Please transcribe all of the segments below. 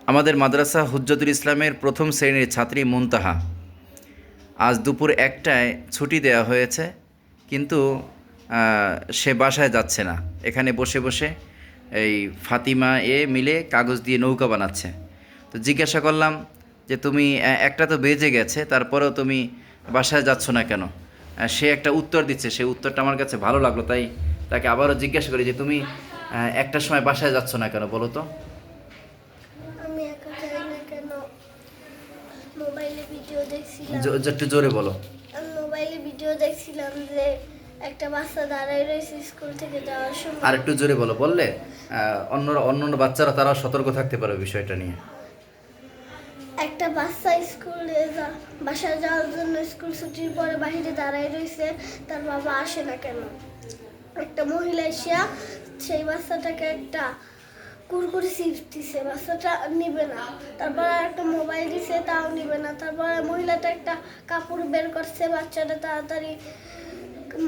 আমাদের মাদ্রাসা হুজ্জতুল ইসলামের প্রথম শ্রেণীর ছাত্রী মুনতাহা আজ দুপুর ১টায় ছুটি দেওয়া হয়েছে, কিন্তু সে বাসায় যাচ্ছে না। এখানে বসে বসে এই ফাতিমা মিলে কাগজ দিয়ে নৌকা বানাচ্ছে। তো জিজ্ঞাসা করলাম যে তুমি একটা তো বেজে গেছে, তারপরেও তুমি বাসায় যাচ্ছ না কেন? সে একটা উত্তর দিচ্ছে, সেই উত্তরটা আমার কাছে ভালো লাগলো, তাই তাকে আবারও জিজ্ঞাসা করি যে তুমি একটার সময় বাসায় যাচ্ছ না কেন, বলো তো। আমি একা যাই না কেন? মোবাইলে ভিডিও দেখছিলাম। একটু জোরে বলো। আমি মোবাইলে ভিডিও দেখছিলাম যে একটা বাচ্চা দাঁড়ায় রয়েছে স্কুল থেকে যাওয়ার সময়। আর একটু জোরে বলো, বললে অন্য বাচ্চারা তারা সতর্ক থাকতে পারে বিষয়টা নিয়ে। একটা বাচ্চা বাসায় যাওয়ার জন্য স্কুল ছুটির পরে বাইরে দাঁড়ায় রয়েছে, তার বাবা আসে না কেন? একটা মহিলা এসে সেই বাচ্চাটাকে একটা কুরকুরি চিপস দিছে, বাচ্চাটা নিবে না। তারপর একটা মোবাইল দিছে, তাও নিবে না। তারপরে মহিলাটা একটা কাপড় বের করছে, বাচ্চাটা তাড়াতাড়ি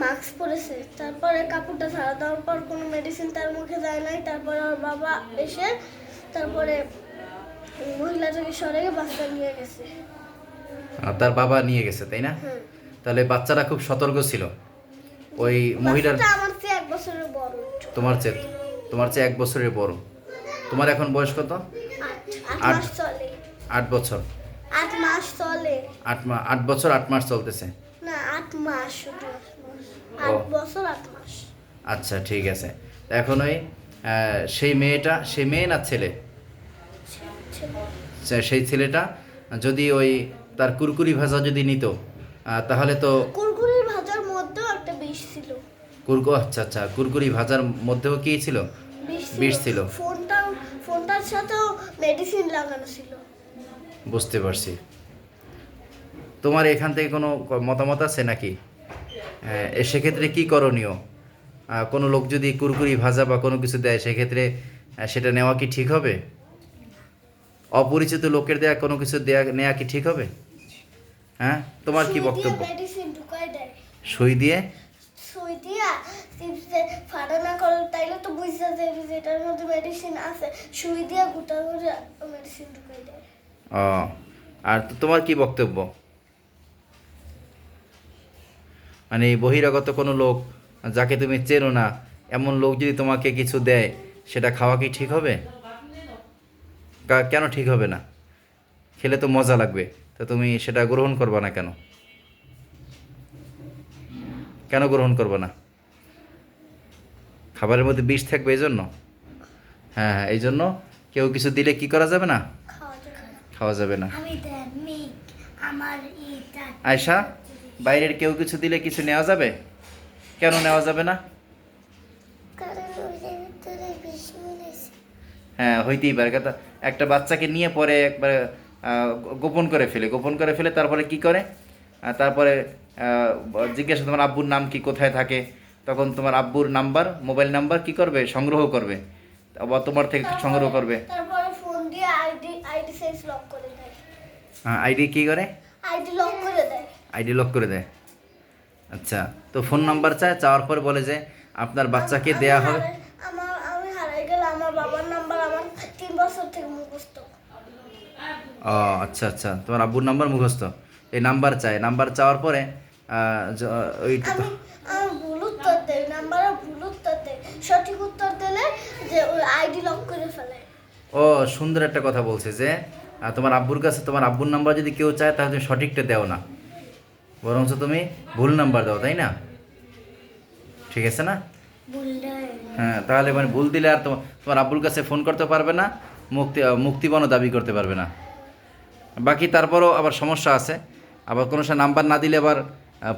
মাস্ক পরেছে। তারপরে কাপড়টা ছাড়া দেওয়ার পর কোনো মেডিসিন তার মুখে যায় নাই। তারপরে ওর বাবা এসে তারপরে মহিলাটাকে সরে বাচ্চা নিয়ে গেছে। তার বাবা নিয়ে গেছে, তাই না? তাহলে বাচ্চারা খুব সতর্ক ছিল। ওই মহিলার আমার চেয়ে 1 বছরের বড়। তোমার চেয়ে 1 বছরের বড়। তোমার এখন বয়স কত? 8 মাস চলে। 8 বছর। 8 মাস চলে। 8 বছর 8 মাস চলতেছে। না, 8 মাস শুধু 8 ও। বছর 8 মাস। আচ্ছা, ঠিক আছে। এখন ওই সেই মেয়ে না ছেলে? সেই ছেলেটা যদি ওই তার কুরকুরি ভাজা যদি নিত, তাহলে তো কুরকুরির ভাজার মধ্যেও একটা বিষ ছিল। আচ্ছা, কুরকুরি ভাজার মধ্যেও কি ছিল? বিষ ছিল। ফোনটার সাথেও মেডিসিন লাগানো ছিল। বুঝতে পারছি। তোমার এখান থেকে কোনো মতামত আছে নাকি? সেক্ষেত্রে কি করণীয়? কোনো লোক যদি কুরকুরি ভাজা বা কোনো কিছু দেয়, সেক্ষেত্রে সেটা নেওয়া কি ঠিক হবে? অপরিচিত লোকের দেয়া কোনো কিছু নেওয়া কি ঠিক হবে? হ্যাঁ, তোমার কি বক্তব্য? মেডিসিন ঢুকাই দেয়। সুই দিয়ে চিপসে ফাটা না করে, তাইলে তো বুঝতে যাবে যে এটার মধ্যে মেডিসিন আছে। সুই দিয়ে গোটা করে মেডিসিন ঢুকাই দেয়। ও, আর তোমার কি বক্তব্য? মানে বহিরাগত কোনো লোক যাকে তুমি চেনো না, এমন লোক যদি তোমাকে কিছু দেয়, সেটা খাওয়া কি ঠিক হবে? কেন ঠিক হবে না? খেলে তো মজা লাগবে, তো তুমি সেটা গ্রহণ করবে না কেন? কেন গ্রহণ করবে না? খাবারের মধ্যে বিষ থাকবে এই জন্য? হ্যাঁ, এই জন্য কেউ কিছু দিলে কি করা যাবে না? খাওয়া যাবে না। আয়শা, বাইরের কেউ কিছু দিলে কিছু নেওয়া যাবে? কেন নেওয়া যাবে না? হ্যাঁ, হইতেই পারে। একটা বাচ্চাকে নিয়ে পরে একবারে গোপন করে ফেলে তারপরে কি করে? তারপরে জিজ্ঞাসা তোমার আব্বুর নাম কি, কোথায় থাকে, তখন তোমার আব্বুর মোবাইল নাম্বার কি করবে? সংগ্রহ করবে, আবার তোমার থেকে সংগ্রহ করবে। তারপরে ফোন দিয়ে আইডি সেন্স লক করে দেয়। হ্যাঁ, আইডি কি করে? আইডি লক করে দেয়। আইডি লক করে দেয়। আচ্ছা, তো ফোন নাম্বার চাওয়ার পর বলে যে আপনার বাচ্চাকে দেয়া হবে। আমি হারাই গেলে আমার বাবার নাম্বার আমার 3 বছর থেকে মুখস্থ। ও আচ্ছা, তোমার আব্বুর নাম্বার মুখস্থ। এই নাম্বার চাওয়ার পরে ওই আমি ভুল উত্তর দেই, নাম্বারে ভুল উত্তর দেই। সঠিক উত্তর দিলে যে ওই আইডি লক করে ফেলে। ও, সুন্দর একটা কথা বলছে যে তোমার আব্বুর কাছে তোমার আব্বুর নাম্বার যদি কেউ চায়, তাহলে তুমি সঠিকটা দেও না, বরঞ্চ তুমি ভুল নাম্বার দাও, তাই না? ঠিক আছে না? হ্যাঁ, তাহলে মানে ভুল দিলে আর তোমার আব্বুর কাছে ফোন করতে পারবে না, মুক্তিপণও দাবি করতে পারবে না। বাকি তারপরও আবার সমস্যা আছে, আবার কোনো সময় নাম্বার না দিলে আবার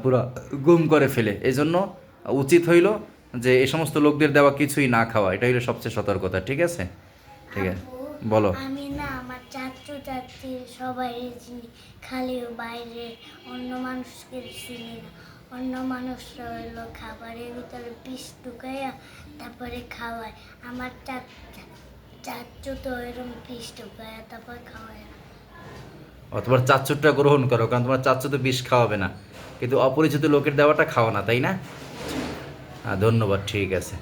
পুরো গুম করে ফেলে। এই জন্য উচিত হইল যে এই সমস্ত লোকদের দেওয়া কিছুই না খাওয়া, এটা হইলো সবচেয়ে সতর্কতা। ঠিক আছে, ঠিক আছে, বলো। আমি না আমার চাচি সবাই চিনি, খালি বাইরে অন্য মানুষকে চিনি না। অন্য মানুষরা হইলো খাবারের ভিতরে বিষ ঢুকাইয়া তারপরে খাওয়ায়। আমার চাচু তো এরকম বিষ ঢুকাইয়া তারপর খাওয়ায় না। ও, তোমার চাচ্চুরটা গ্রহণ করো, কারণ তোমার চাচ্চু তো বিষ খাওয়াবে না, কিন্তু অপরিচিত লোকের দেওয়াটা খাও না, তাই না? হ্যাঁ, ধন্যবাদ। ঠিক আছে,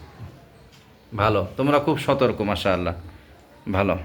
ভালো, তোমরা খুব সতর্ক, মাশাআল্লাহ, ভালো।